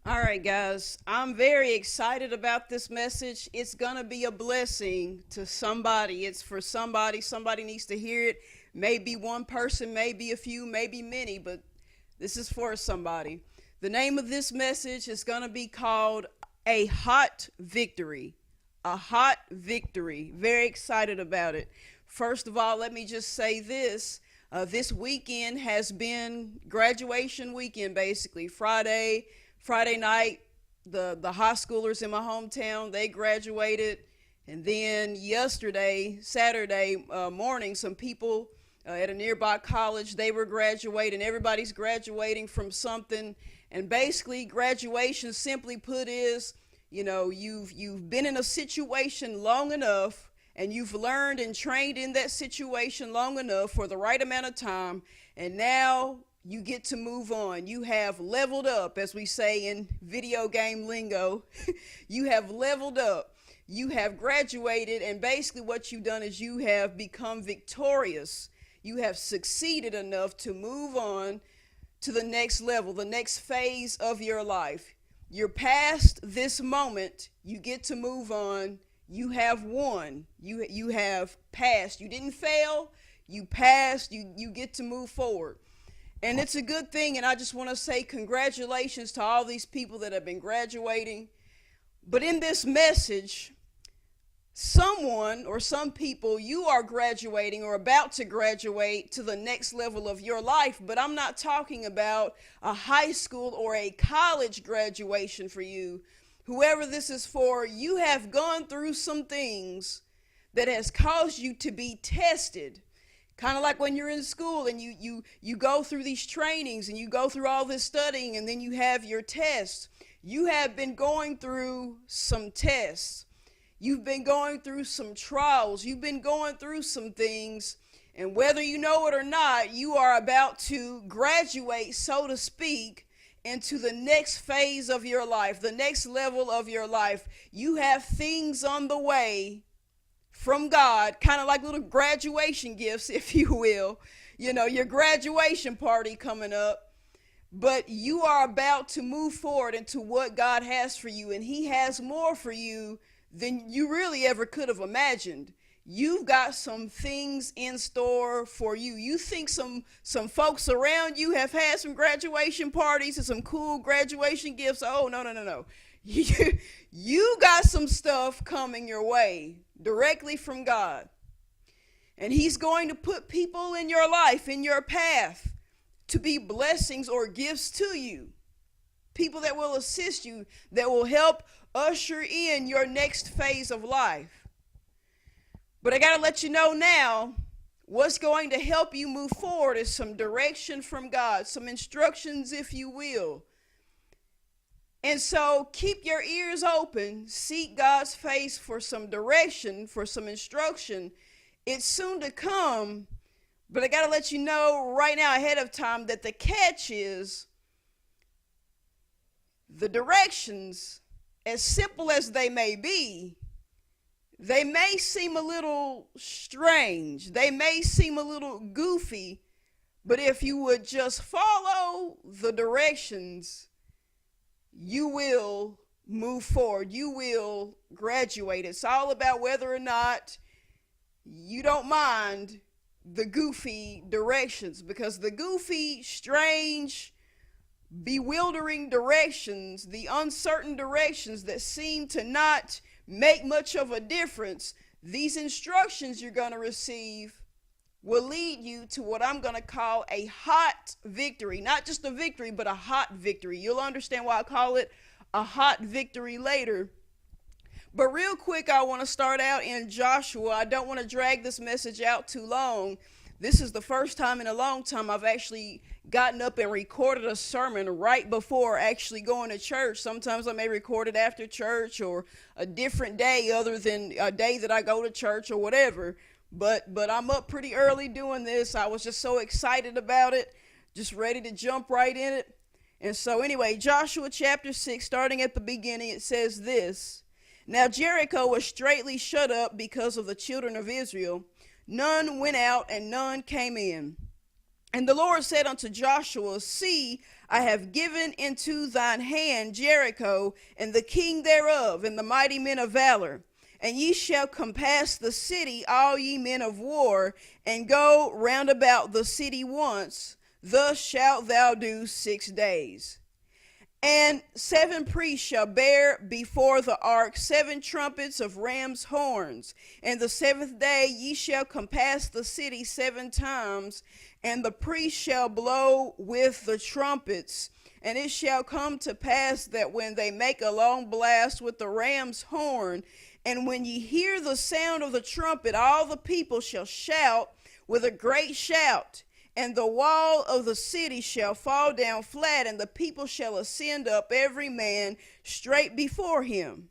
All right, guys, I'm very excited about this message. It's going to be a blessing to somebody. It's for somebody. Somebody needs to hear it. Maybe one person, maybe a few, maybe many, but this is for somebody. The name of this message is going to be called A Hot Victory. A Hot Victory. Very excited about it. First of all, let me just say this. This weekend has been graduation weekend, basically. Friday night, the high schoolers in my hometown, they graduated. And then yesterday, Saturday morning, some people at a nearby college, they were graduating. Everybody's graduating from something. And basically, graduation, simply put, is, you've been in a situation long enough, and you've learned and trained in that situation long enough for the right amount of time, and now you get to move on. You have leveled up, as we say in video game lingo. You have leveled up. You have graduated, and basically what you've done is you have become victorious. You have succeeded enough to move on to the next level, the next phase of your life. You're past this moment. You get to move on. You have won. You have passed. You didn't fail. You passed. You get to move forward. And it's a good thing, and I just want to say congratulations to all these people that have been graduating. But in this message, someone or some people, you are graduating or about to graduate to the next level of your life. But I'm not talking about a high school or a college graduation for you. Whoever this is for, you have gone through some things that has caused you to be tested. Kind of like when you're in school and you go through these trainings and you go through all this studying and then you have your tests. You have been going through some tests. You've been going through some trials. You've been going through some things. And whether you know it or not, you are about to graduate, so to speak, into the next phase of your life, the next level of your life. You have things on the way from God, kind of like little graduation gifts, if you will. Your graduation party coming up. But you are about to move forward into what God has for you, and He has more for you than you really ever could have imagined. You've got some things in store for you. You think some folks around you have had some graduation parties and some cool graduation gifts. Oh, no. You got some stuff coming your way directly from God. And He's going to put people in your life, in your path, to be blessings or gifts to you. People that will assist you, that will help usher in your next phase of life. But I got to let you know now, what's going to help you move forward is some direction from God, some instructions, if you will. And so keep your ears open, seek God's face for some direction, for some instruction. It's soon to come, but I got to let you know right now ahead of time that the catch is the directions, as simple as they may be, they may seem a little strange. They may seem a little goofy, but if you would just follow the directions, you will move forward. You will graduate. It's all about whether or not you don't mind the goofy directions, because the goofy, strange, bewildering directions, the uncertain directions that seem to not make much of a difference, these instructions you're going to receive will lead you to what I'm going to call a hot victory. Not just a victory, but a hot victory. You'll understand why I call it a hot victory later. But real quick, I want to start out in Joshua. I don't want to drag this message out too long. This is the first time in a long time I've actually gotten up and recorded a sermon right before actually going to church. Sometimes I may record it after church or a different day other than a day that I go to church or whatever. But I'm up pretty early doing this. I was just so excited about it, just ready to jump right in it. And so anyway, Joshua chapter 6, starting at the beginning, it says this. Now Jericho was straitly shut up because of the children of Israel. None went out and none came in. And the Lord said unto Joshua, See, I have given into thine hand Jericho, and the king thereof, and the mighty men of valor. And ye shall compass the city, all ye men of war, and go round about the city once. Thus shalt thou do 6 days. And 7 priests shall bear before the ark 7 trumpets of ram's horns. And the 7th day ye shall compass the city 7 times, and the priests shall blow with the trumpets. And it shall come to pass that when they make a long blast with the ram's horn, and when ye hear the sound of the trumpet, all the people shall shout with a great shout. And the wall of the city shall fall down flat, and the people shall ascend up every man straight before him.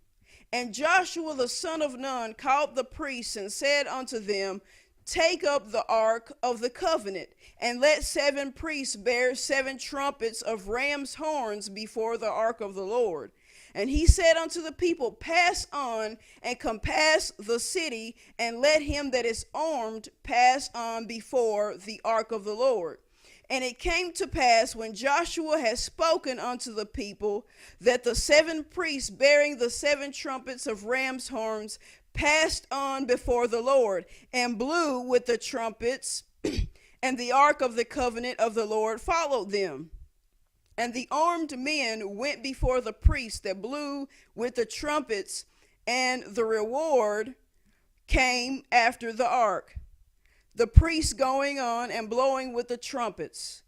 And Joshua the son of Nun called the priests and said unto them, Take up the ark of the covenant, and let 7 priests bear 7 trumpets of ram's horns before the ark of the Lord. And he said unto the people, Pass on and compass the city, and let him that is armed pass on before the ark of the Lord. And it came to pass, when Joshua had spoken unto the people, that the 7 priests bearing the 7 trumpets of ram's horns passed on before the Lord, and blew with the trumpets, and the ark of the covenant of the Lord followed them. And the armed men went before the priests that blew with the trumpets, and the reward came after the ark, the priests going on and blowing with the trumpets.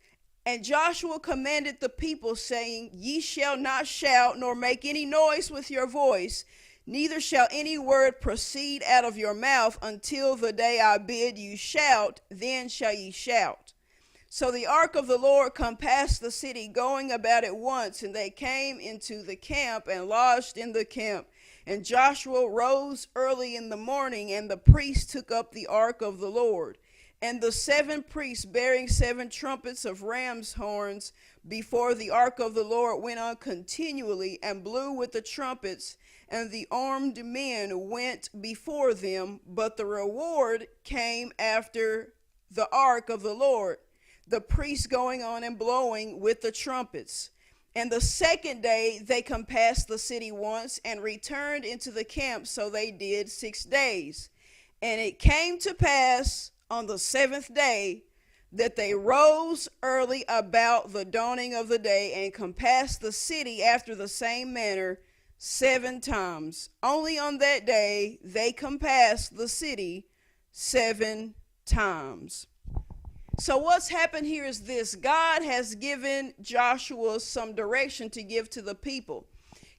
And Joshua commanded the people, saying, Ye shall not shout, nor make any noise with your voice, neither shall any word proceed out of your mouth until the day I bid you shout, then shall ye shout. So the ark of the Lord compassed the city, going about it once, and they came into the camp and lodged in the camp. And Joshua rose early in the morning, and the priests took up the ark of the Lord. And the 7 priests bearing 7 trumpets of ram's horns before the ark of the Lord went on continually and blew with the trumpets, and the armed men went before them, but the reward came after the ark of the Lord, the priests going on and blowing with the trumpets. And the 2nd day they compassed the city once, and returned into the camp. So they did 6 days. And it came to pass on the 7th day that they rose early about the dawning of the day, and compassed the city after the same manner 7 times. Only on that day they compassed the city 7 times. So what's happened here is this: God has given Joshua some direction to give to the people.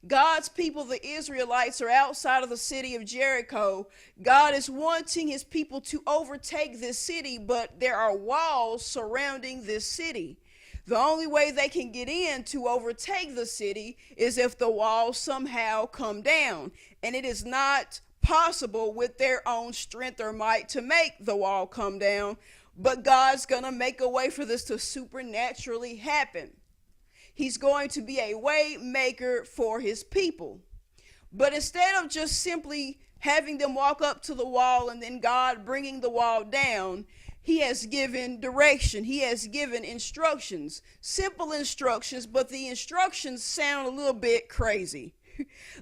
God's people, the Israelites, are outside of the city of Jericho. God is wanting his people to overtake this city, but there are walls surrounding this city. The only way they can get in to overtake the city is if the walls somehow come down. And it is not possible with their own strength or might to make the wall come down. But God's going to make a way for this to supernaturally happen. He's going to be a way maker for his people. But instead of just simply having them walk up to the wall and then God bringing the wall down, he has given direction. He has given instructions, simple instructions, but the instructions sound a little bit crazy.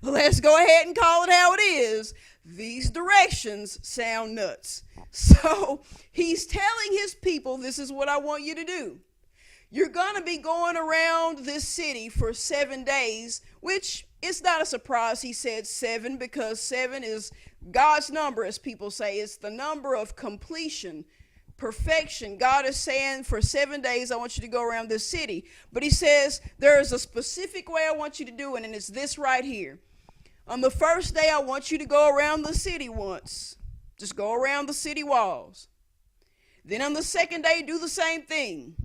Let's go ahead and call it how it is. These directions sound nuts. So he's telling his people, this is what I want you to do. You're going to be going around this city for 7 days, which is not a surprise he said 7, because 7 is God's number, as people say. It's the number of completion, perfection. God is saying for 7 days, I want you to go around this city. But he says there is a specific way I want you to do it, and it's this right here. On the first day, I want you to go around the city once. Just go around the city walls. Then on the 2nd day, do the same thing.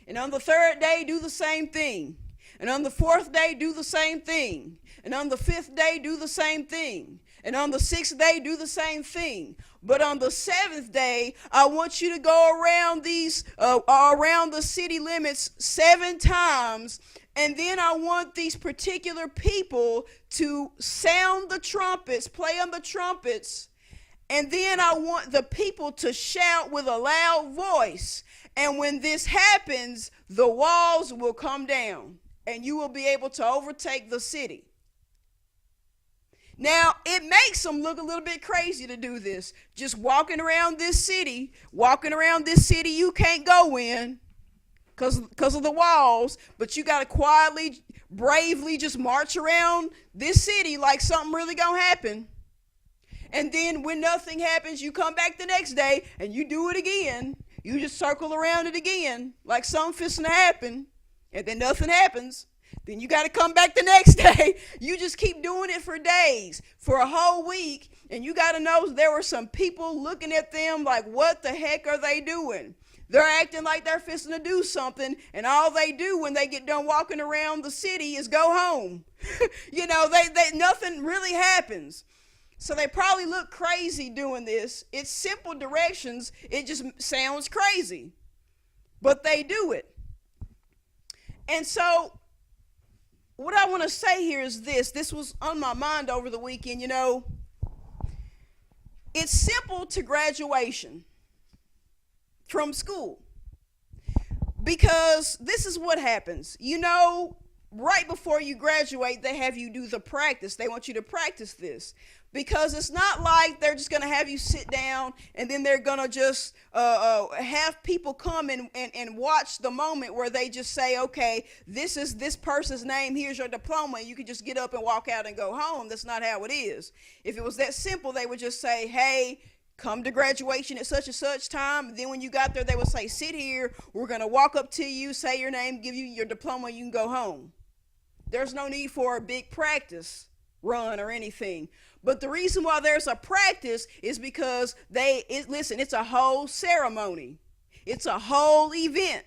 And on the 3rd day, do the same thing. And on the 4th day, do the same thing. And on the 5th day, do the same thing. And on the 6th day, do the same thing. But on the 7th day, I want you to go around around the city limits 7 times. And then I want these particular people to sound the trumpets, play on the trumpets. And then I want the people to shout with a loud voice. And when this happens, the walls will come down and you will be able to overtake the city. Now, it makes them look a little bit crazy to do this. Just walking around this city you can't go in because of the walls, but you got to quietly, bravely just march around this city like something really gonna happen. And then when nothing happens, you come back the next day and you do it again. You just circle around it again like something fixing to happen, and then nothing happens. Then you got to come back the next day. You just keep doing it for days, for a whole week. And you got to know there were some people looking at them like, what the heck are they doing? They're acting like they're fixing to do something, and all they do when they get done walking around the city is go home. They nothing really happens. So they probably look crazy doing this. It's simple directions. It just sounds crazy, but they do it. And so what I want to say here is this was on my mind over the weekend. It's simple to graduation from school, because this is what happens. Right before you graduate, they have you do the practice. They want you to practice this, because it's not like they're just going to have you sit down and then they're going to just have people come and watch the moment where they just say, okay, this is this person's name, here's your diploma, and you can just get up and walk out and go home. That's not how it is. If it was that simple, they would just say, hey, come to graduation at such and such time. Then when you got there, they would say, sit here, we're going to walk up to you, say your name, give you your diploma, you can go home. There's no need for a big practice run or anything. But the reason why there's a practice is because it's a whole ceremony. It's a whole event.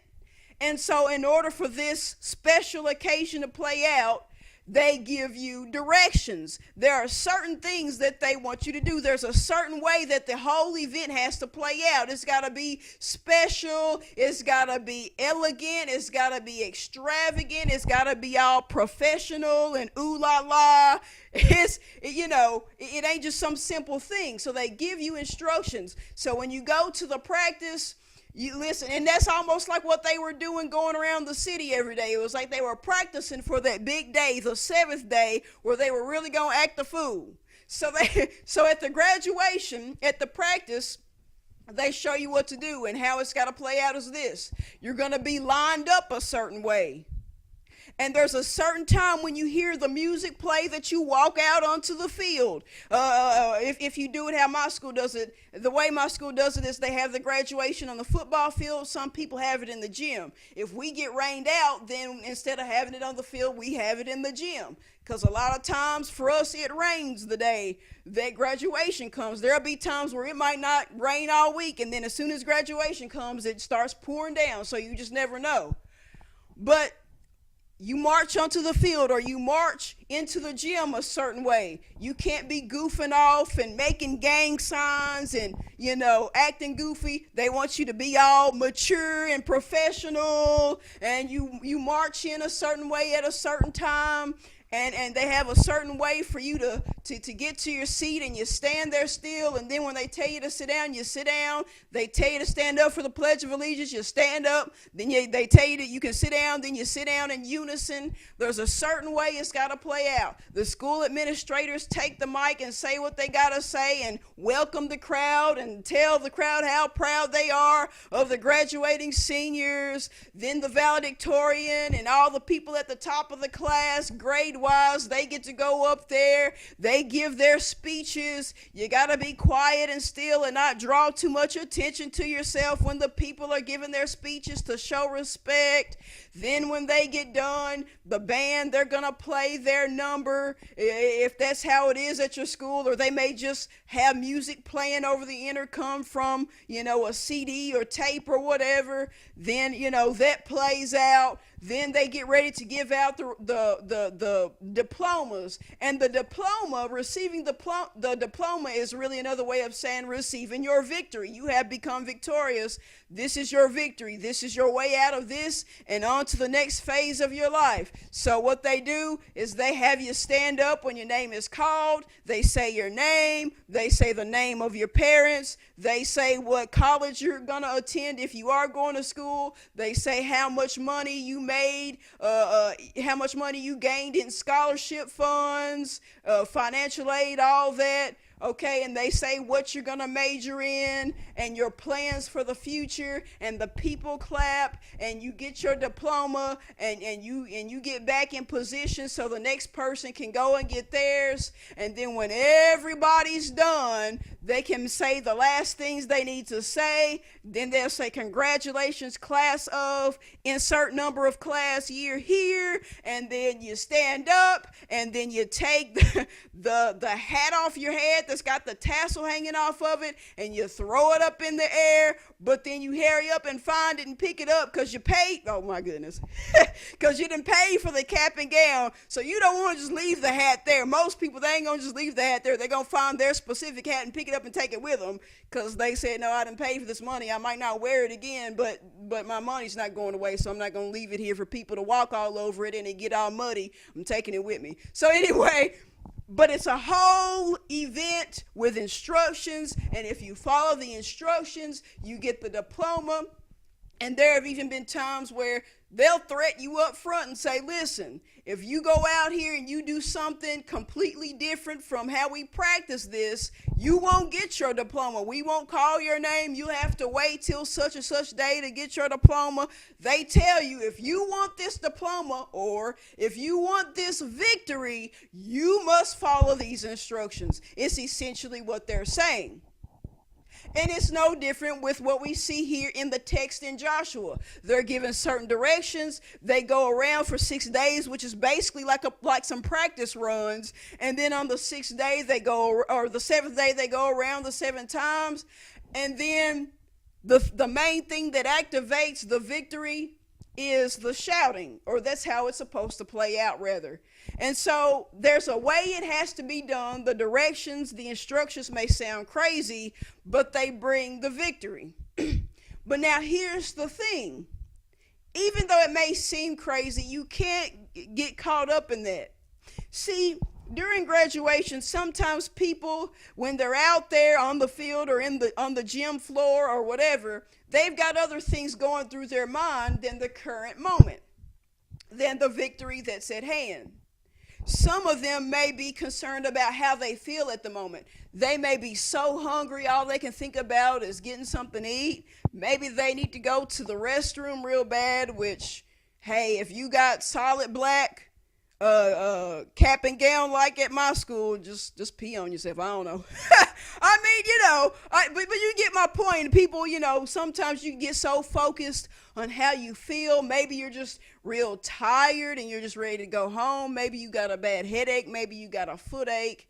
And so in order for this special occasion to play out, they give you directions. There are certain things that they want you to do. There's a certain way that the whole event has to play out. It's got to be special. It's got to be elegant. It's got to be extravagant. It's got to be all professional and ooh la la. It ain't just some simple thing. So they give you instructions. So when you go to the practice, you listen, and that's almost like what they were doing going around the city every day. It was like they were practicing for that big day, the seventh day, where they were really going to act the fool. So at the graduation, at the practice, they show you what to do, and how it's got to play out is this. You're going to be lined up a certain way. And there's a certain time when you hear the music play that you walk out onto the field. If you do it how my school does it, the way my school does it is they have the graduation on the football field. Some people have it in the gym. If we get rained out, then instead of having it on the field, we have it in the gym. Because a lot of times for us, it rains the day that graduation comes. There'll be times where it might not rain all week, and then as soon as graduation comes, it starts pouring down. So you just never know. But you march onto the field, or you march into the gym a certain way. You can't be goofing off and making gang signs and, acting goofy. They want you to be all mature and professional, and you march in a certain way at a certain time. And they have a certain way for you to get to your seat, and you stand there still. And then when they tell you to sit down, you sit down. They tell you to stand up for the Pledge of Allegiance, you stand up. Then they tell you that you can sit down, then you sit down in unison. There's a certain way it's got to play out. The school administrators take the mic and say what they got to say and welcome the crowd and tell the crowd how proud they are of the graduating seniors. Then the valedictorian and all the people at the top of the class, grade wise, they get to go up there. They give their speeches. You got to be quiet and still and not draw too much attention to yourself when the people are giving their speeches to show respect. Then when they get done, the band, they're going to play their number, if that's how it is at your school, or they may just have music playing over the intercom from, a CD or tape or whatever. Then, that plays out. Then they get ready to give out the diplomas. And the diploma, receiving the diploma is really another way of saying receiving your victory. You have become victorious. This is your victory. This is your way out of this and on to the next phase of your life. So what they do is they have you stand up when your name is called. They say your name. They say the name of your parents. They say what college you're going to attend if you are going to school. They say how much money you made, how much money you gained in scholarship funds, financial aid, all that. Okay, and they say what you're going to major in and your plans for the future, and the people clap, and you get your diploma, and you get back in position so the next person can go and get theirs. And then when everybody's done, they can say the last things they need to say. Then they'll say, congratulations, class of insert number of class year here. And then you stand up, and then you take the hat off your head that's got the tassel hanging off of it, and you throw it up in the air. But then you hurry up and find it and pick it up because you paid. Oh my goodness. Because you didn't pay for the cap and gown. So you don't want to just leave the hat there. Most people, they ain't going to just leave the hat there. They're going to find their specific hat and pick it up and take it with them, because they said, no, I didn't pay for this money. I might not wear it again, but my money's not going away, so I'm not going to leave it here for people to walk all over it and it get all muddy. I'm taking it with me. So anyway, but it's a whole event with instructions, and if you follow the instructions, you get the diploma. And there have even been times where they'll threaten you up front and say, listen, if you go out here and you do something completely different from how we practice this, you won't get your diploma. We won't call your name. You have to wait till such and such day to get your diploma. They tell you, if you want this diploma or if you want this victory, you must follow these instructions. It's essentially what they're saying. And it's no different with what we see here in the text in Joshua. They're given certain directions. They go around for 6 days, which is basically like some practice runs. And then on the 6th day, or the 7th day, they go around the 7 times. And then the main thing that activates the victory is the shouting, or that's how it's supposed to play out, rather. And so there's a way it has to be done. The directions, the instructions may sound crazy, but they bring the victory. But now here's the thing. Even though it may seem crazy, you can't get caught up in that. See, during graduation, sometimes people, when they're out there on the field or on the gym floor or whatever, they've got other things going through their mind than the current moment, than the victory that's at hand. Some of them may be concerned about how they feel at the moment. They may be so hungry, all they can think about is getting something to eat. Maybe they need to go to the restroom real bad, which, hey, if you got solid black cap and gown like at my school, just pee on yourself. I don't know. I mean, but you get my point. People, sometimes you get so focused on how you feel. Maybe you're just real tired and you're just ready to go home. Maybe you got a bad headache. Maybe you got a foot ache.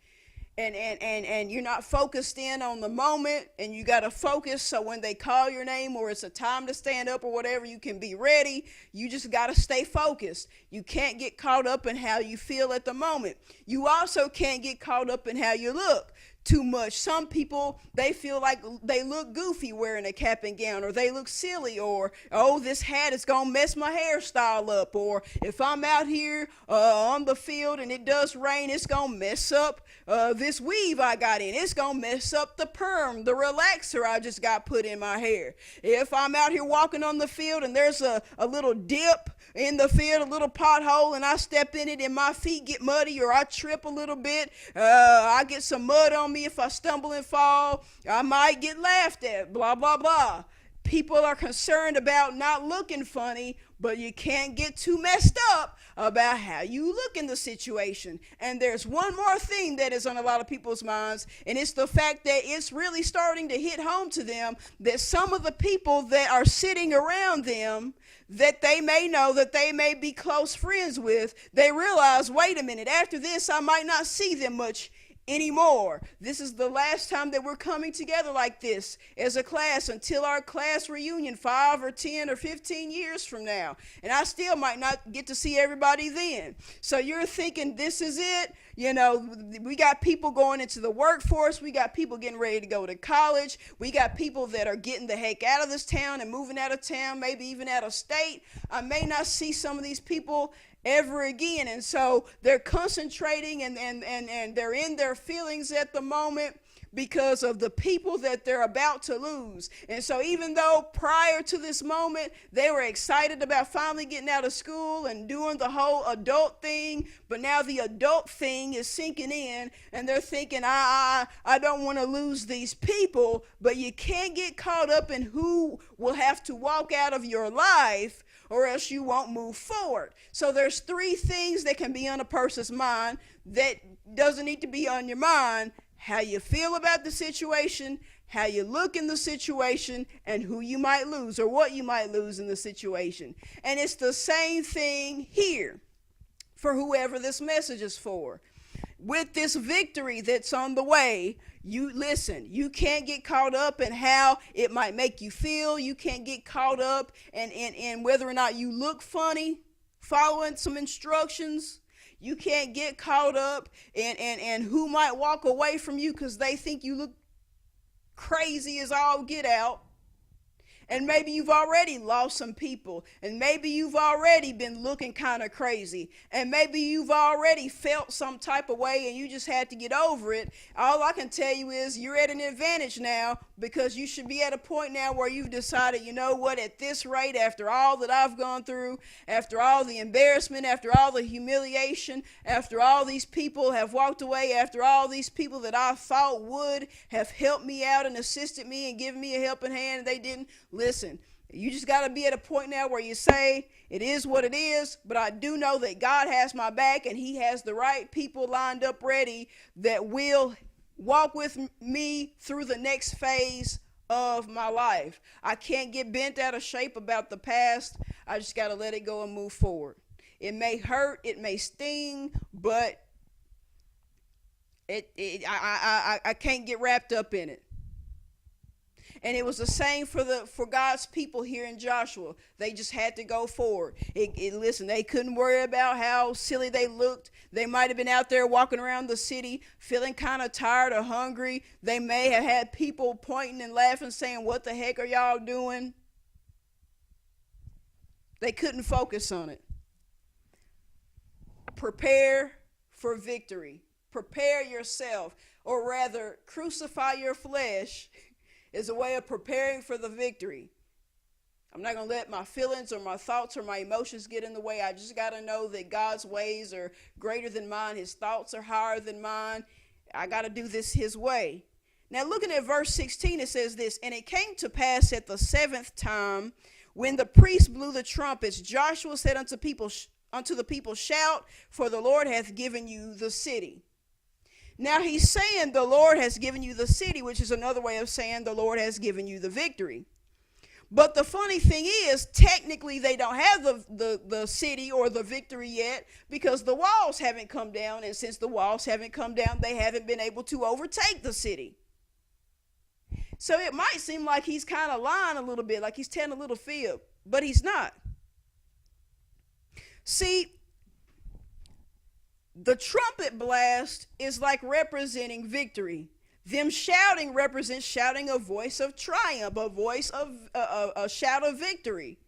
And you're not focused in on the moment, and you got to focus so when they call your name or it's a time to stand up or whatever, you can be ready. You just got to stay focused. You can't get caught up in how you feel at the moment. You also can't get caught up in how you look too much. Some people, they feel like they look goofy wearing a cap and gown, or they look silly, or, oh, this hat is going to mess my hairstyle up, or if I'm out here on the field and it does rain, it's going to mess up this weave I got in. It's going to mess up the perm, the relaxer I just got put in my hair. If I'm out here walking on the field and there's a little dip in the field, a little pothole, and I step in it and my feet get muddy, or I trip a little bit, I get some mud on me. If I stumble and fall, I might get laughed at, blah, blah, blah. People are concerned about not looking funny, but you can't get too messed up about how you look in the situation. And there's one more thing that is on a lot of people's minds, and it's the fact that it's really starting to hit home to them that some of the people that are sitting around them, that they may know, that they may be close friends with, they realize, wait a minute, after this I might not see them much anymore. This is the last time that we're coming together like this as a class until our class reunion 5 or 10 or 15 years from now. And I still might not get to see everybody then. So you're thinking this is it. You know, we got people going into the workforce. We got people getting ready to go to college. We got people that are getting the heck out of this town and moving out of town, maybe even out of state. I may not see some of these people ever again. And so they're concentrating and they're in their feelings at the moment because of the people that they're about to lose. And so even though prior to this moment they were excited about finally getting out of school and doing the whole adult thing, but now the adult thing is sinking in and they're thinking, I don't want to lose these people. But you can't get caught up in who will have to walk out of your life, or else you won't move forward. So there's 3 things that can be on a person's mind that doesn't need to be on your mind: how you feel about the situation, how you look in the situation, and who you might lose or what you might lose in the situation. And it's the same thing here for whoever this message is for. With this victory that's on the way, you listen, you can't get caught up in how it might make you feel. You can't get caught up in whether or not you look funny following some instructions. You can't get caught up in who might walk away from you because they think you look crazy as all get out. And maybe you've already lost some people, and maybe you've already been looking kind of crazy, and maybe you've already felt some type of way and you just had to get over it. All I can tell you is you're at an advantage now, because you should be at a point now where you've decided, you know what, at this rate, after all that I've gone through, after all the embarrassment, after all the humiliation, after all these people have walked away, after all these people that I thought would have helped me out and assisted me and given me a helping hand, and they didn't. Listen, you just got to be at a point now where you say, it is what it is, but I do know that God has my back and he has the right people lined up ready that will walk with me through the next phase of my life. I can't get bent out of shape about the past. I just got to let it go and move forward. It may hurt, it may sting, but I can't get wrapped up in it. And it was the same for God's people here in Joshua. They just had to go forward. Listen, they couldn't worry about how silly they looked. They might have been out there walking around the city feeling kind of tired or hungry. They may have had people pointing and laughing, saying, what the heck are y'all doing? They couldn't focus on it. Prepare for victory. Prepare yourself, or rather, crucify your flesh is a way of preparing for the victory. I'm not going to let my feelings or my thoughts or my emotions get in the way. I just got to know that God's ways are greater than mine. His thoughts are higher than mine. I got to do this his way. Now looking at verse 16, it says this: and it came to pass at the 7th time, when the priest blew the trumpets, Joshua said unto the people, shout, for the Lord hath given you the city. Now he's saying the Lord has given you the city, which is another way of saying the Lord has given you the victory. But the funny thing is, technically they don't have the city or the victory yet, because the walls haven't come down. And since the walls haven't come down, they haven't been able to overtake the city. So it might seem like he's kind of lying a little bit, like he's telling a little fib, but he's not. See, the trumpet blast is like representing victory. Them shouting represents shouting a voice of triumph, a voice of a shout of victory.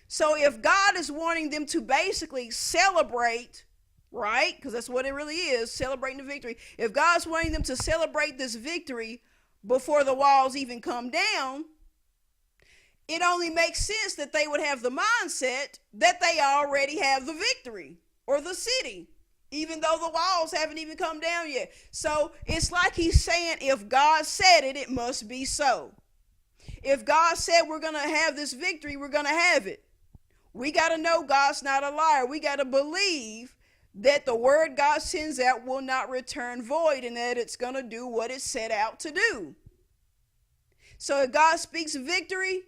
So if God is wanting them to basically celebrate, right? Because that's what it really is, celebrating the victory. If God's wanting them to celebrate this victory before the walls even come down, it only makes sense that they would have the mindset that they already have the victory or the city, even though the walls haven't even come down yet. So it's like he's saying, if God said it, it must be so. If God said we're going to have this victory, we're going to have it. We got to know God's not a liar. We got to believe that the word God sends out will not return void, and that it's going to do what it set out to do. So if God speaks victory,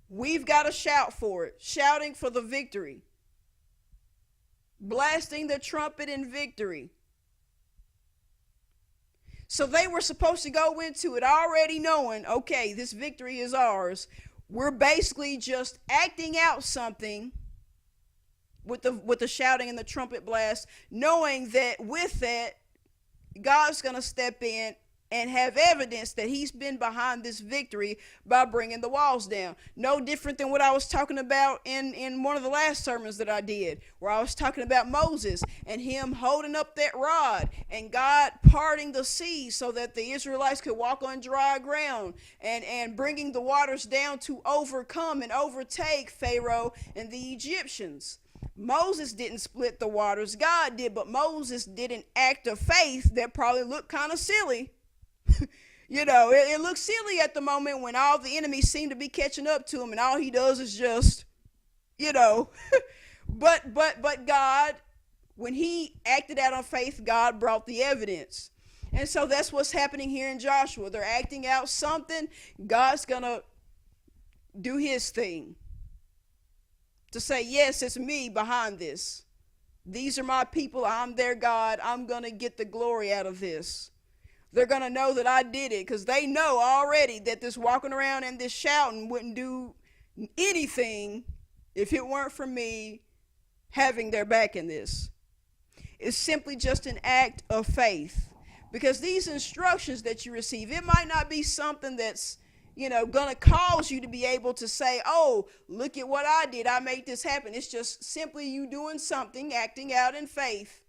we've got to shout for it, shouting for the victory, blasting the trumpet in victory. So they were supposed to go into it already knowing, okay, this victory is ours. We're basically just acting out something with the shouting and the trumpet blast, knowing that with that, God's going to step in and have evidence that he's been behind this victory by bringing the walls down. No different than what I was talking about in one of the last sermons that I did, where I was talking about Moses and him holding up that rod and God parting the sea so that the Israelites could walk on dry ground, and bringing the waters down to overcome and overtake Pharaoh and the Egyptians. Moses didn't split the waters, God did, but Moses did an act of faith that probably looked kind of silly. It looks silly at the moment when all the enemies seem to be catching up to him and all he does is just, but God, when he acted out on faith, God brought the evidence. And so that's what's happening here in Joshua. They're acting out something. God's going to do his thing to say, yes, it's me behind this. These are my people. I'm their God. I'm going to get the glory out of this. They're going to know that I did it, because they know already that this walking around and this shouting wouldn't do anything if it weren't for me having their back in this. It's simply just an act of faith, because these instructions that you receive, it might not be something that's going to cause you to be able to say, oh, look at what I did. I made this happen. It's just simply you doing something, acting out in faith.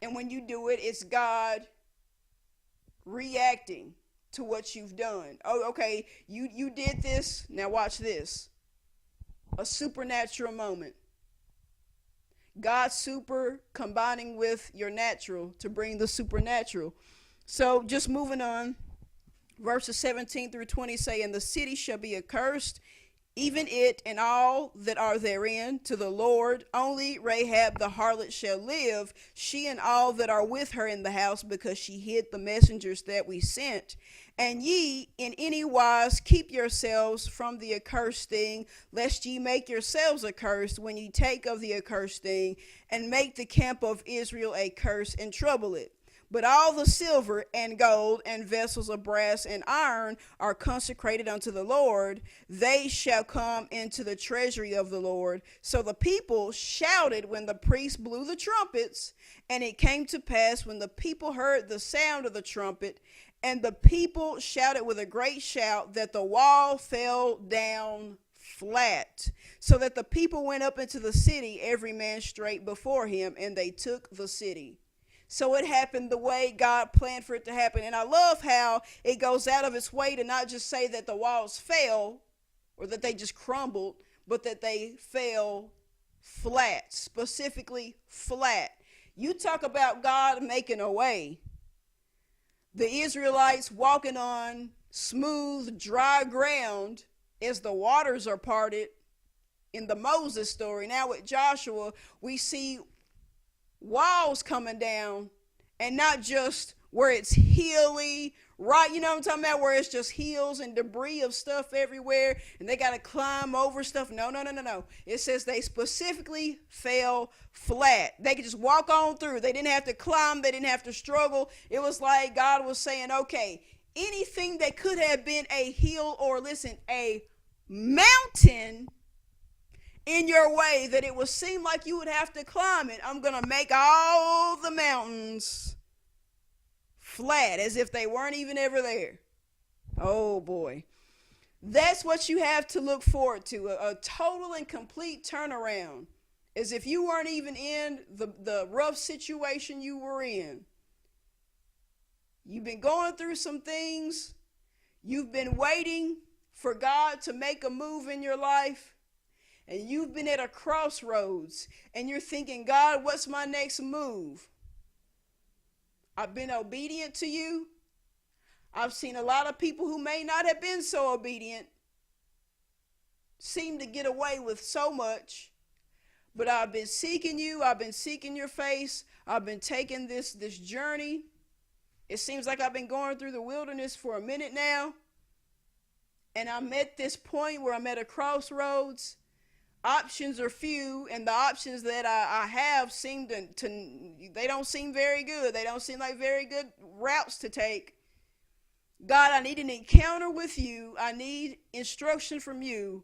And when you do it, it's God reacting to what you've done. Oh, okay, you did this. Now watch this. A supernatural moment. God's super combining with your natural to bring the supernatural. So just moving on. Verses 17 through 20 say, and the city shall be accursed, even it and all that are therein, to the Lord. Only Rahab the harlot shall live, she and all that are with her in the house, because she hid the messengers that we sent. And ye in any wise keep yourselves from the accursed thing, lest ye make yourselves accursed when ye take of the accursed thing, and make the camp of Israel a curse and trouble it. But all the silver and gold and vessels of brass and iron are consecrated unto the Lord. They shall come into the treasury of the Lord. So the people shouted when the priests blew the trumpets. And it came to pass, when the people heard the sound of the trumpet, and the people shouted with a great shout, that the wall fell down flat, so that the people went up into the city, every man straight before him, and they took the city. So it happened the way God planned for it to happen. And I love how it goes out of its way to not just say that the walls fell or that they just crumbled, but that they fell flat, specifically flat. You talk about God making a way. The Israelites walking on smooth, dry ground as the waters are parted in the Moses story. Now with Joshua, we see walls coming down, and not just where it's hilly, right? You know what I'm talking about, where it's just hills and debris of stuff everywhere and they got to climb over stuff. No. It says they specifically fell flat. They could just walk on through. They didn't have to climb. They didn't have to struggle. It was like God was saying, okay, anything that could have been a hill or, listen, a mountain in your way, that it would seem like you would have to climb it, I'm going to make all the mountains flat, as if they weren't even ever there. Oh boy. That's what you have to look forward to, a total and complete turnaround, as if you weren't even in the rough situation you were in. You've been going through some things. You've been waiting for God to make a move in your life. And you've been at a crossroads and you're thinking, God, what's my next move? I've been obedient to you. I've seen a lot of people who may not have been so obedient seem to get away with so much. But I've been seeking you. I've been seeking your face. I've been taking this journey. It seems like I've been going through the wilderness for a minute now. And I'm at this point where I'm at a crossroads. options are few, and the options that I have seem they don't seem very good. They don't seem like very good routes to take. God, I need an encounter with you. I need instruction from you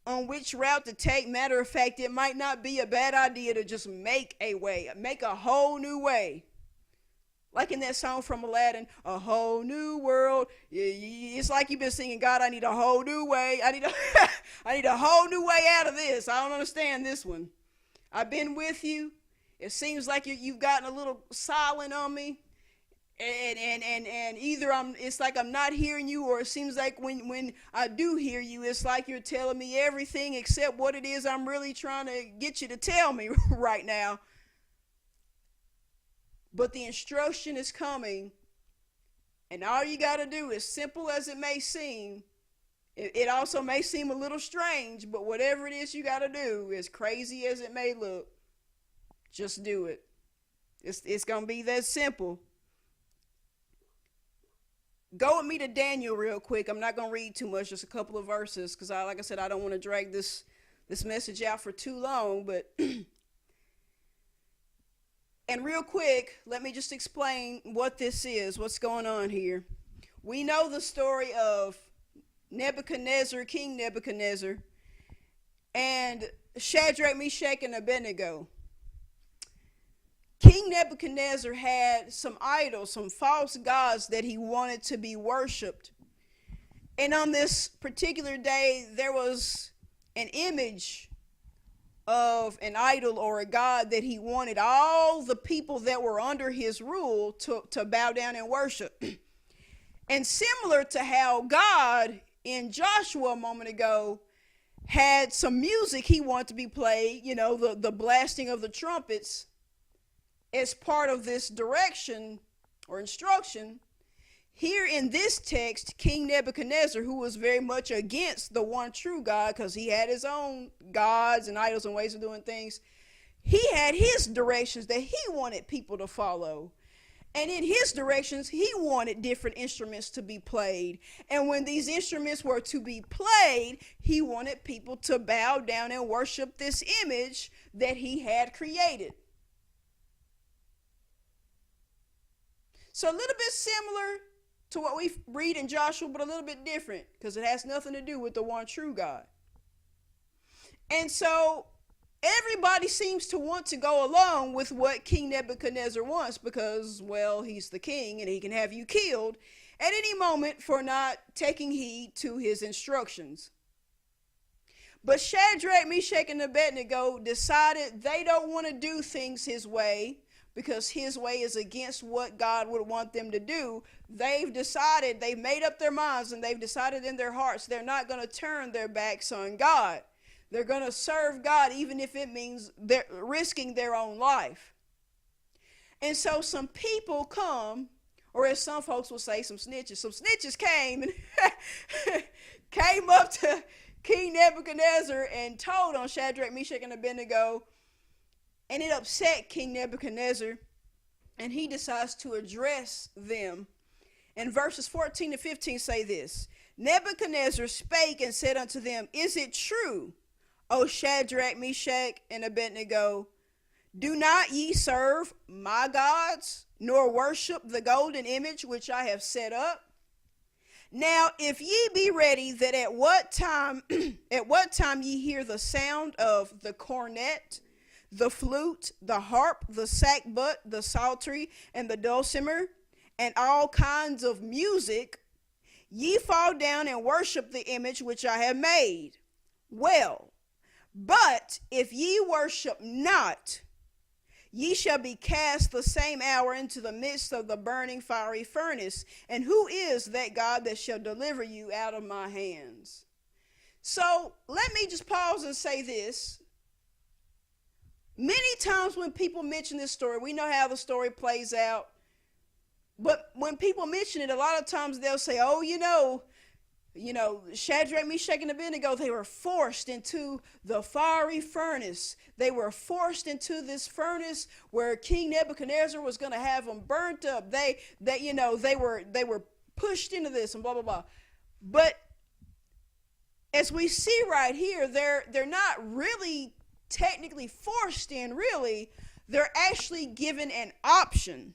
on which route to take. Matter of fact, it might not be a bad idea to just make a way, make a whole new way. Like in that song from Aladdin, a whole new world. It's like you've been singing, God, I need a whole new way. I need a whole new way out of this. I don't understand this one. I've been with you. It seems like you've gotten a little silent on me. And either it's like I'm not hearing you, or it seems like when I do hear you, it's like you're telling me everything except what it is I'm really trying to get you to tell me right now. But the instruction is coming, and all you got to do, as simple as it may seem, it also may seem a little strange, but whatever it is you got to do, as crazy as it may look, just do it. It's going to be that simple. Go with me to Daniel real quick. I'm not going to read too much, just a couple of verses, because like I said, I don't want to drag this message out for too long, but and real quick, let me just explain what this is, what's going on here. We know the story of Nebuchadnezzar, King Nebuchadnezzar, and Shadrach, Meshach, and Abednego. King Nebuchadnezzar had some idols, some false gods that he wanted to be worshipped. And on this particular day, there was an image of an idol or a god that he wanted all the people that were under his rule to bow down and worship. And similar to how God in Joshua a moment ago had some music he wanted to be played, the blasting of the trumpets as part of this direction or instruction, here in this text, King Nebuchadnezzar, who was very much against the one true God because he had his own gods and idols and ways of doing things, he had his directions that he wanted people to follow. And in his directions, he wanted different instruments to be played. And when these instruments were to be played, he wanted people to bow down and worship this image that he had created. So a little bit similar to what we read in Joshua, but a little bit different because it has nothing to do with the one true God. And so everybody seems to want to go along with what King Nebuchadnezzar wants because, well, he's the king and he can have you killed at any moment for not taking heed to his instructions. But Shadrach, Meshach, and Abednego decided they don't want to do things his way because his way is against what God would want them to do. They've made up their minds, and they've decided in their hearts they're not going to turn their backs on God. They're going to serve God even if it means they're risking their own life. And so some people come, or as some folks will say, some snitches came and came up to King Nebuchadnezzar and told on Shadrach, Meshach, and Abednego. And it upset King Nebuchadnezzar, and he decides to address them. And verses 14 to 15 say this: Nebuchadnezzar spake and said unto them, Is it true, O Shadrach, Meshach, and Abednego? Do not ye serve my gods, nor worship the golden image which I have set up? Now, if ye be ready, that at what time ye hear the sound of the cornet, the flute, the harp, the sackbut, the psaltery, and the dulcimer, and all kinds of music, ye fall down and worship the image which I have made. Well, but if ye worship not, ye shall be cast the same hour into the midst of the burning fiery furnace. And who is that God that shall deliver you out of my hands? So let me just pause and say this. Many times when people mention this story, we know how the story plays out. But when people mention it, a lot of times they'll say, oh, Shadrach, Meshach, and Abednego, they were forced into the fiery furnace. They were forced into this furnace where King Nebuchadnezzar was going to have them burnt up. They were pushed into this and blah, blah, blah. But as we see right here, they're not really technically forced in, really. They're actually given an option.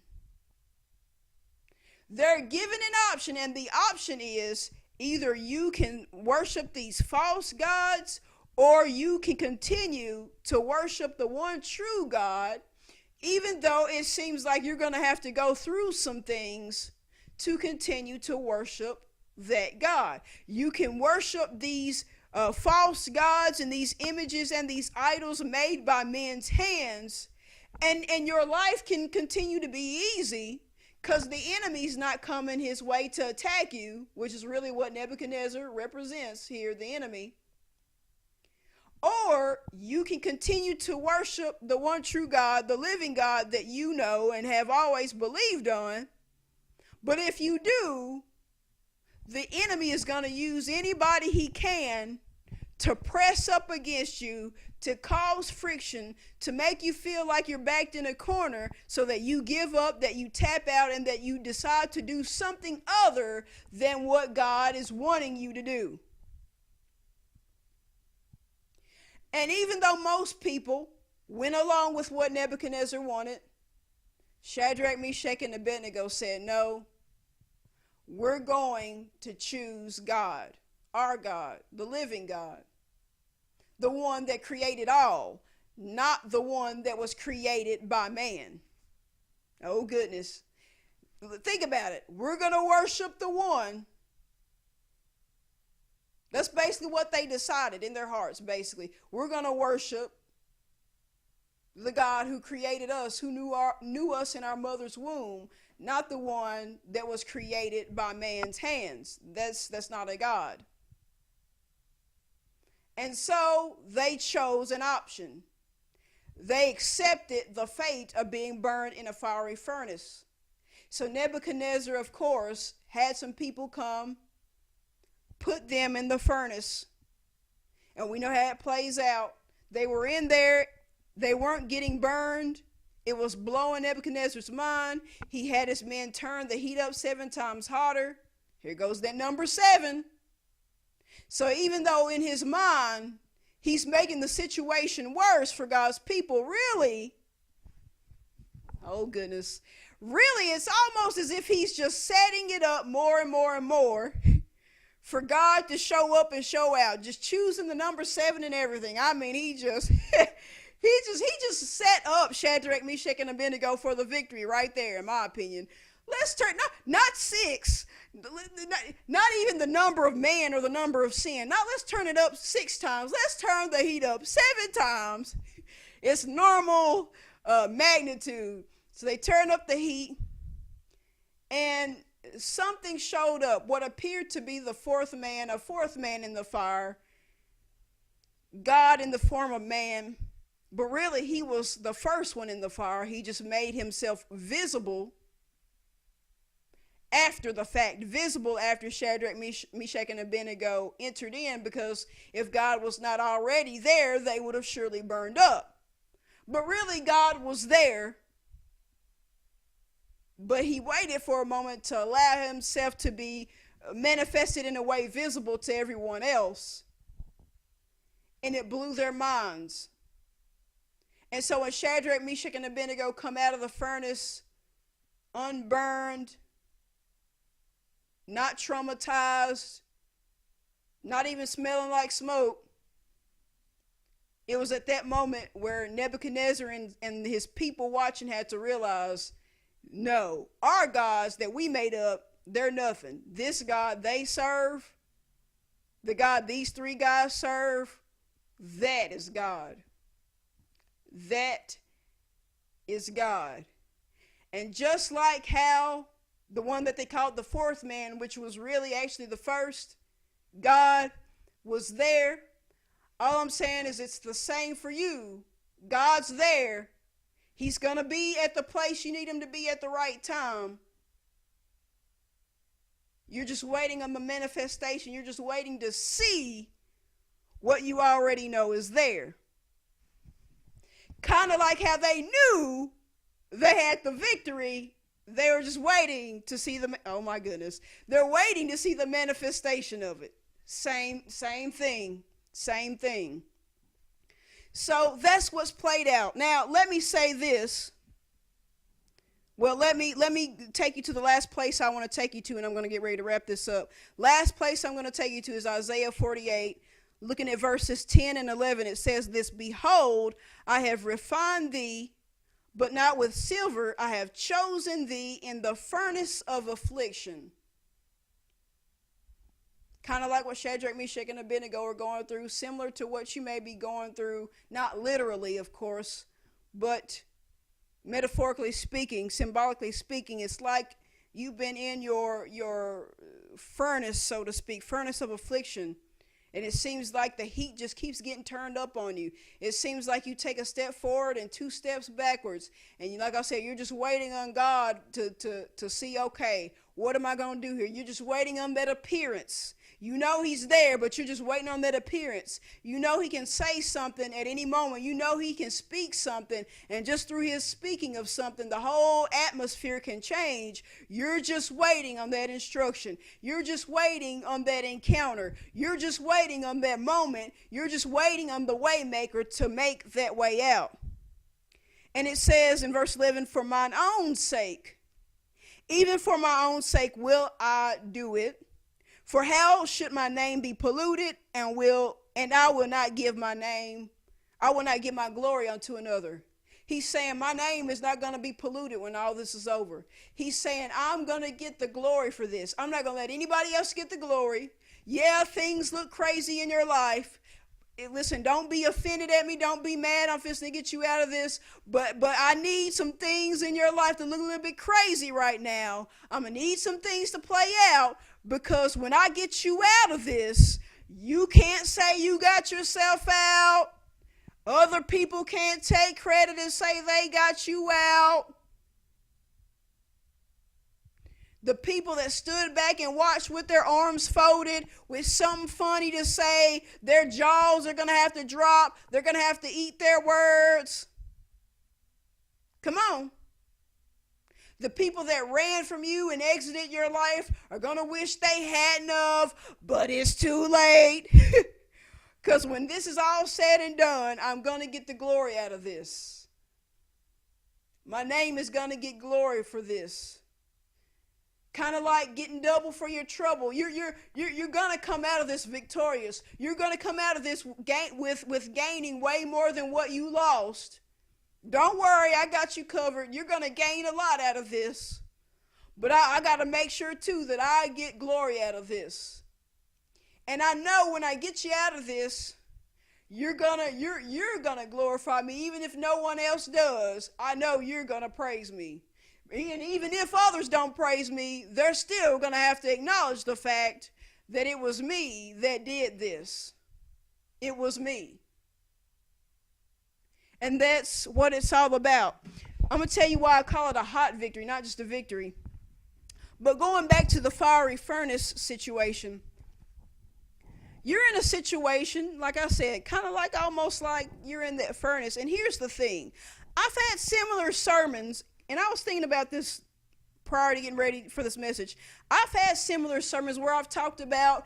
They're given an option, and the option is either you can worship these false gods or you can continue to worship the one true God, even though it seems like you're going to have to go through some things to continue to worship that God. You can worship these false gods and these images and these idols made by men's hands, and your life can continue to be easy because the enemy's not coming his way to attack you, which is really what Nebuchadnezzar represents here, the enemy. Or you can continue to worship the one true God, the living God that you know and have always believed on. But if you do, the enemy is going to use anybody he can to press up against you, to cause friction, to make you feel like you're backed in a corner so that you give up, that you tap out, and that you decide to do something other than what God is wanting you to do. And even though most people went along with what Nebuchadnezzar wanted, Shadrach, Meshach, and Abednego said, no, we're going to choose God, our God, the living God, the one that created all, not the one that was created by man. Oh, goodness. Think about it. We're going to worship the one. That's basically what they decided in their hearts, basically. We're going to worship the God who created us, who knew us in our mother's womb, not the one that was created by man's hands. That's not a God. And so they chose an option. They accepted the fate of being burned in a fiery furnace. So Nebuchadnezzar, of course, had some people come, put them in the furnace. And we know how it plays out. They were in there. They weren't getting burned. It was blowing Nebuchadnezzar's mind. He had his men turn the heat up 7 times hotter. Here goes that number 7. So even though in his mind, he's making the situation worse for God's people, really, oh goodness, really it's almost as if he's just setting it up more and more and more for God to show up and show out, just choosing the number 7 and everything. I mean, he just set up Shadrach, Meshach, and Abednego for the victory right there, in my opinion. Let's turn, not 6, not even the number of man or the number of sin. Now let's turn it up 6 times. Let's turn the heat up 7 times. It's normal magnitude. So they turned up the heat, and something showed up, what appeared to be a fourth man in the fire. God in the form of man, but really he was the first one in the fire. He just made himself visible after the fact, visible after Shadrach, Meshach, and Abednego entered in, because if God was not already there, they would have surely burned up. But really, God was there, but he waited for a moment to allow himself to be manifested in a way visible to everyone else, and it blew their minds. And so when Shadrach, Meshach, and Abednego come out of the furnace unburned, not traumatized, not even smelling like smoke, it was at that moment where Nebuchadnezzar and his people watching had to realize, no, our gods that we made up, they're nothing. This God they serve, the God these 3 guys serve, that is God. That is God. And just like how the one that they called the fourth man, which was really actually the first, God was there. All I'm saying is it's the same for you. God's there. He's going to be at the place you need him to be at the right time. You're just waiting on the manifestation. You're just waiting to see what you already know is there. Kind of like how they knew they had the victory. They were just waiting to see the, oh my goodness, they're waiting to see the manifestation of it. Same thing. Same thing. So that's what's played out. Now, let me say this. Well, let me take you to the last place I want to take you to, and I'm going to get ready to wrap this up. Last place I'm going to take you to is Isaiah 48. Looking at verses 10 and 11, it says this, "Behold, I have refined thee, but not with silver. I have chosen thee in the furnace of affliction." Kind of like what Shadrach, Meshach, and Abednego are going through, similar to what you may be going through, not literally, of course, but metaphorically speaking, symbolically speaking. It's like you've been in your furnace, so to speak, furnace of affliction. And it seems like the heat just keeps getting turned up on you. It seems like you take a step forward and 2 steps backwards. And like I said, you're just waiting on God to see, okay, what am I going to do here? You're just waiting on that appearance. You know he's there, but you're just waiting on that appearance. You know he can say something at any moment. You know he can speak something, and just through his speaking of something, the whole atmosphere can change. You're just waiting on that instruction. You're just waiting on that encounter. You're just waiting on that moment. You're just waiting on the way maker to make that way out. And it says in verse 11, "For mine own sake, even for my own sake will I do it. For how should my name be polluted, and I will not give my glory unto another." He's saying my name is not going to be polluted when all this is over. He's saying I'm going to get the glory for this. I'm not going to let anybody else get the glory. Yeah, things look crazy in your life. Listen, don't be offended at me. Don't be mad. I'm fixing to get you out of this. But I need some things in your life to look a little bit crazy right now. I'm going to need some things to play out, because when I get you out of this, you can't say you got yourself out. Other people can't take credit and say they got you out. The people that stood back and watched with their arms folded with something funny to say, their jaws are going to have to drop. They're going to have to eat their words. Come on. The people that ran from you and exited your life are going to wish they hadn't of, but it's too late. Because when this is all said and done, I'm going to get the glory out of this. My name is going to get glory for this. Kind of like getting double for your trouble. You're going to come out of this victorious. You're going to come out of this with gaining way more than what you lost. Don't worry, I got you covered. You're going to gain a lot out of this. But I got to make sure too that I get glory out of this. And I know when I get you out of this, you're gonna glorify me. Even if no one else does, I know you're going to praise me. And even if others don't praise me, they're still going to have to acknowledge the fact that it was me that did this. It was me. And that's what it's all about. I'm going to tell you why I call it a hot victory, not just a victory. But going back to the fiery furnace situation, you're in a situation, like I said, kind of like almost like you're in that furnace. And here's the thing. I've had similar sermons. And I was thinking about this prior to getting ready for this message. I've had similar sermons where I've talked about,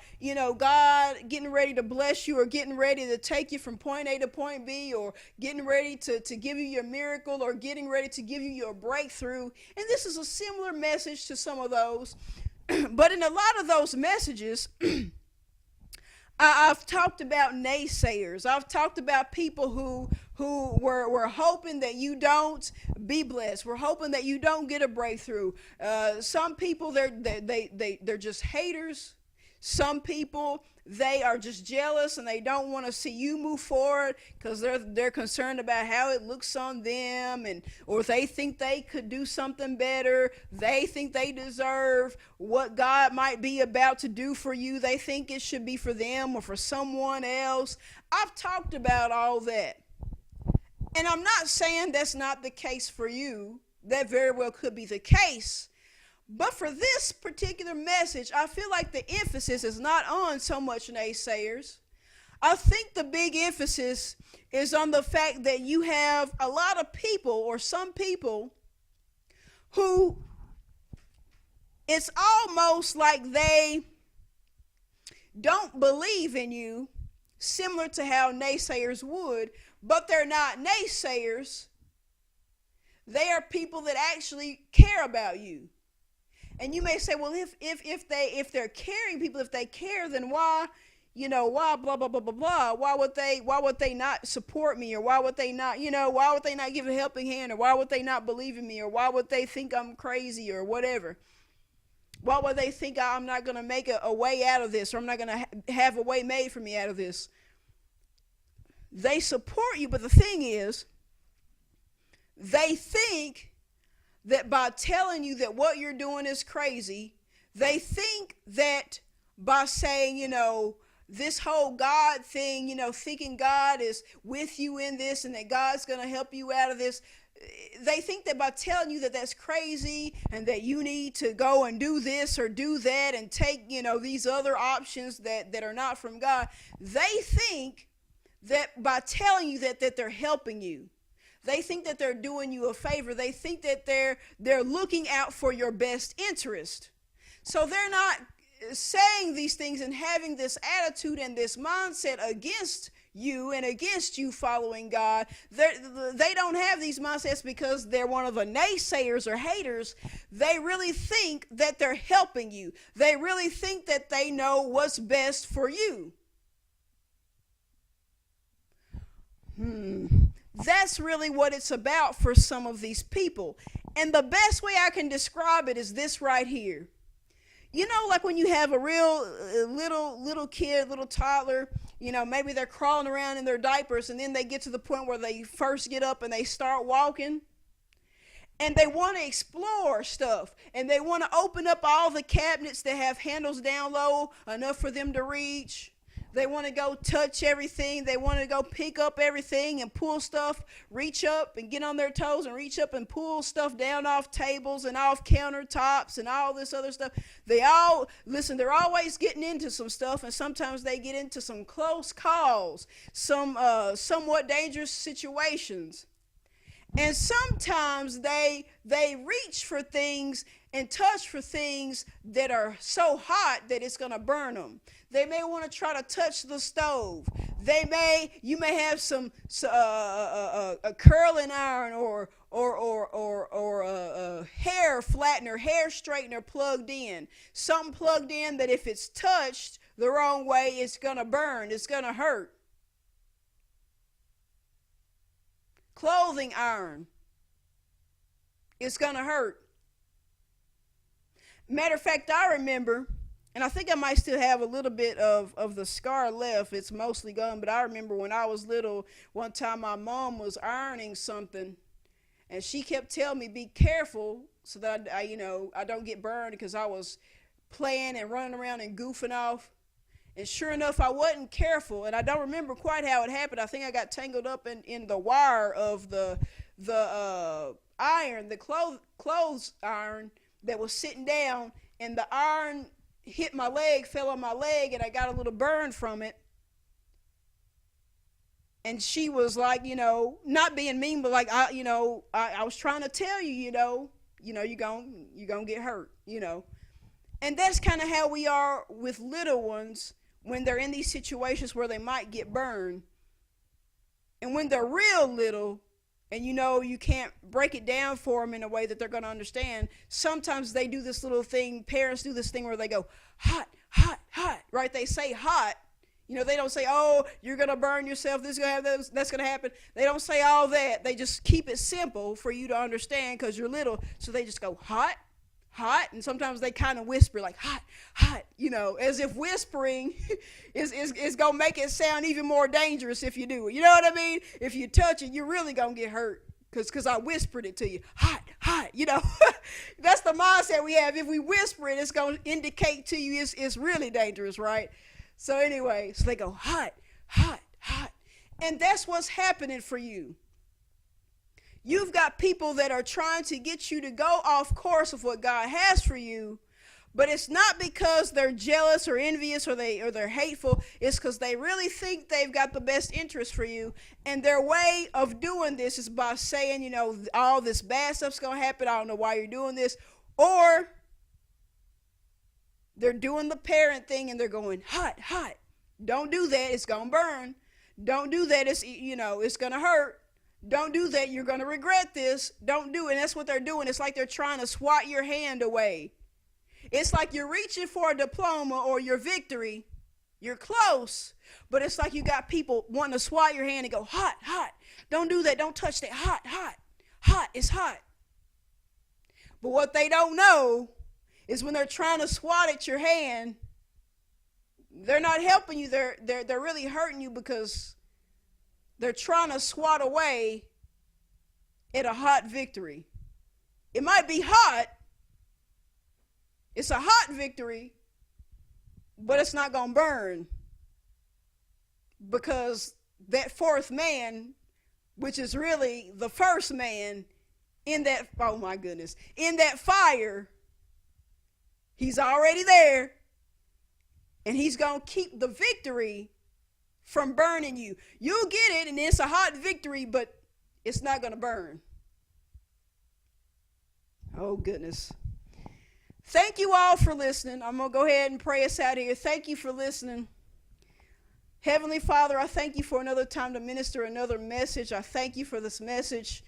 God getting ready to bless you, or getting ready to take you from point A to point B, or getting ready to give you your miracle, or getting ready to give you your breakthrough. And this is a similar message to some of those. But in a lot of those messages, I've talked about naysayers. I've talked about people who were hoping that you don't be blessed. We're hoping that you don't get a breakthrough. Some people, they're just haters. Some people, they are just jealous and they don't want to see you move forward because they're concerned about how it looks on them, or they think they could do something better. They think they deserve what God might be about to do for you. They think it should be for them or for someone else. I've talked about all that. And I'm not saying that's not the case for you. That very well could be the case. But for this particular message, I feel like the emphasis is not on so much naysayers. I think the big emphasis is on the fact that you have a lot of people, or some people, who it's almost like they don't believe in you, similar to how naysayers would, but they're not naysayers. They are people that actually care about you. And you may say, well, if they're caring people, if they care, then why, why blah blah blah blah blah? Why would they not support me, or why would they not, why would they not give a helping hand, or why would they not believe in me, or why would they think I'm crazy, or whatever? Why would they think I'm not going to make a way out of this, or I'm not going to have a way made for me out of this? They support you, but the thing is, they think that by telling you that what you're doing is crazy, they think that by saying, this whole God thing, thinking God is with you in this and that God's going to help you out of this, they think that by telling you that that's crazy and that you need to go and do this or do that and take, these other options that are not from God, they think that by telling you that they're helping you. They think that they're doing you a favor. They think that they're looking out for your best interest. So they're not saying these things and having this attitude and this mindset against you and against you following God. They don't have these mindsets because they're one of the naysayers or haters. They really think that they're helping you. They really think that they know what's best for you. That's really what it's about for some of these people. And the best way I can describe it is this right here. Like when you have a real little kid, little toddler, maybe they're crawling around in their diapers, and then they get to the point where they first get up and they start walking. And they want to explore stuff. And they want to open up all the cabinets that have handles down low enough for them to reach. They want to go touch everything. They want to go pick up everything and pull stuff, reach up and get on their toes and reach up and pull stuff down off tables and off countertops and all this other stuff. They're always getting into some stuff, and sometimes they get into some close calls, some somewhat dangerous situations. And sometimes they reach for things and touch for things that are so hot that it's going to burn them. They may want to try to touch the stove. You may have a curling iron or a hair flattener, hair straightener plugged in. Something plugged in that if it's touched the wrong way, it's going to burn. It's going to hurt. Clothing iron. It's going to hurt. Matter of fact, I remember, and I think I might still have a little bit of the scar left. It's mostly gone, but I remember when I was little, one time my mom was ironing something, and she kept telling me, be careful so that I don't get burned, because I was playing and running around and goofing off. And sure enough, I wasn't careful, and I don't remember quite how it happened. I think I got tangled up in the wire of the iron, the clothes iron that was sitting down, and the iron hit my leg, fell on my leg, and I got a little burn from it. And she was like, not being mean, but like, I was trying to tell you, you're gonna get hurt, And that's kind of how we are with little ones when they're in these situations where they might get burned. And when they're real little, and you can't break it down for them in a way that they're going to understand, sometimes they do this little thing, parents do this thing where they go, hot, hot, hot, right? They say hot. They don't say, oh, you're going to burn yourself, this is going to happen, that's going to happen. They don't say all that. They just keep it simple for you to understand because you're little. So they just go, hot, hot, and sometimes they kind of whisper like hot, hot, as if whispering is going to make it sound even more dangerous if you do it. You know what I mean? If you touch it, you're really going to get hurt because I whispered it to you. Hot, hot, That's the mindset we have. If we whisper it, it's going to indicate to you it's really dangerous, right? So anyway, so they go hot, hot, hot. And that's what's happening for you. You've got people that are trying to get you to go off course of what God has for you, but it's not because they're jealous or envious or they're hateful. It's because they really think they've got the best interest for you, and their way of doing this is by saying, all this bad stuff's going to happen. I don't know why you're doing this. Or They're doing the parent thing and they're going, hot, hot. Don't do that. It's going to burn. Don't do that. It's going to hurt. Don't do that. You're going to regret this. Don't do it. And that's what they're doing. It's like they're trying to swat your hand away. It's like you're reaching for a diploma or your victory. You're close, but it's like you got people wanting to swat your hand and go, hot, hot. Don't do that. Don't touch that. Hot, hot. Hot. It's hot. But what they don't know is when they're trying to swat at your hand, they're not helping you. They're really hurting you because they're trying to swat away at a hot victory. It might be hot. It's a hot victory, but it's not going to burn because that fourth man, which is really the first man in that, oh my goodness, in that fire, he's already there and he's going to keep the victory from burning you. You'll get it and it's a hot victory, but it's not going to burn. Oh goodness. Thank you all for listening. I'm going to go ahead and pray us out here. Thank you for listening. Heavenly Father, I thank you for another time to minister another message. I thank you for this message.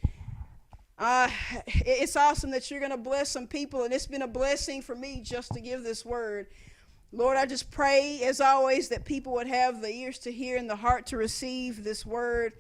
It's awesome that you're going to bless some people, and it's been a blessing for me just to give this word. Lord, I just pray, as always, that people would have the ears to hear and the heart to receive this word,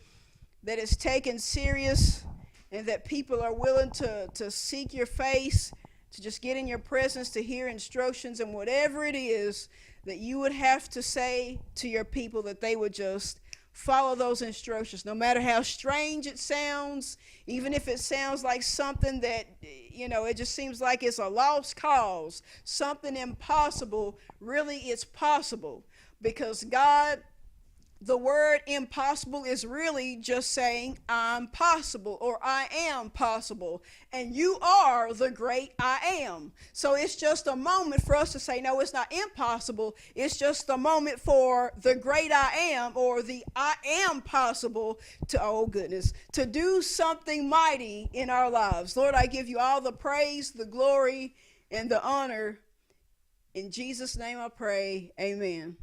that it's taken serious, and that people are willing to seek your face, to just get in your presence, to hear instructions, and whatever it is that you would have to say to your people, that they would just follow those instructions, no matter how strange it sounds, even if it sounds like something that, it just seems like it's a lost cause, something impossible. Really, it's possible, because God, the word impossible is really just saying I'm possible, or I am possible, and you are the great I am. So it's just a moment for us to say, no, it's not impossible. It's just a moment for the great I am, or the I am possible to do something mighty in our lives. Lord, I give you all the praise, the glory, and the honor. In Jesus' name I pray, amen.